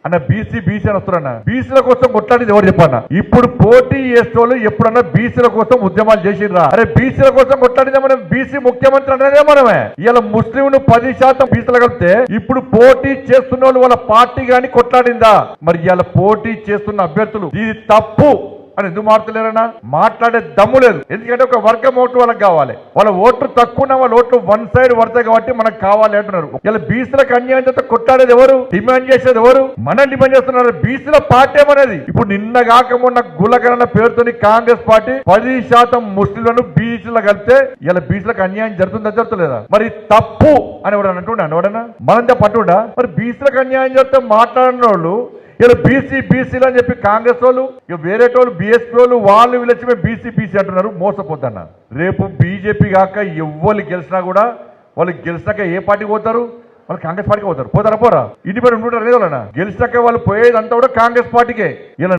అన్న బీసీ అని వస్తున్నా బీసీల కోసం కొట్లాడేది ఎవరు చెప్పన్నా? ఇప్పుడు పోటీ చేసేవాళ్ళు ఎప్పుడన్నా బీసీల కోసం ఉద్యమాలు చేసిర్రా? అరే బీసీల కోసం కొట్లాడితే మనం బీసీ ముఖ్యమంత్రి అనేదే మనమే. ఇలా ముస్లింలు 10% బీసీలు కలిపితే ఇప్పుడు పోటీ చేస్తున్న వాళ్ళు వాళ్ళ పార్టీ గాని కొట్లాడిందా? మరి ఇలా పోటీ చేస్తున్న అభ్యర్థులు ఇది తప్పు అని ఎందుకు మాట్లాడలేరన్నా? మాట్లాడే దమ్ము లేదు. ఎందుకంటే ఒక వర్గం ఓట్లు వాళ్ళకి కావాలి. వాళ్ళ ఓట్లు తక్కువ ఉన్న వాళ్ళ ఓట్లు వన్ సైడ్ పడతాయి కాబట్టి మనకు కావాలి అంటున్నారు. ఇలా బీసీలకు అన్యాయం చేస్తే కొట్టాడేది ఎవరు? డిమాండ్ చేసేది ఎవరు? మనం డిమాండ్ చేస్తున్నారు. బీసీల పార్టీ ఏమనేది ఇప్పుడు నిన్న కాక మొన్న గులకరణ పేరుతోని కాంగ్రెస్ పార్టీ 10% ముస్లింలను బీసీలో కలిపితే ఇలా బీసీలకు అన్యాయం జరుగుతుందా జరుగుతలేదా? మరి తప్పు అని ఎవడన్నా అంటుండ ఎవడన్నా మనం పట్టుడా? మరి బీసీలకు అన్యాయం చేస్తే మాట్లాడిన వాళ్ళు ఇలా బీసీలు అని చెప్పి కాంగ్రెస్ వాళ్ళు వేరే వాళ్ళు బీఎస్పీ వాళ్ళు వీళ్ళొచ్చి మేము బీసీ అంటున్నారు. మోసపోతున్నా. రేపు బీజేపీ కాక ఎవ్వరు గెలిచినా కూడా వాళ్ళు గెలిచినాక ఏ పార్టీకి పోతారు? వాళ్ళు కాంగ్రెస్ పార్టీకి పోతారు. పోతారా? పోరా? ఇండిపెండెంట్ ఉంటారు లేదా? గెలిచినాక వాళ్ళు పోయేదంతా కూడా కాంగ్రెస్ పార్టీకే. ఇలా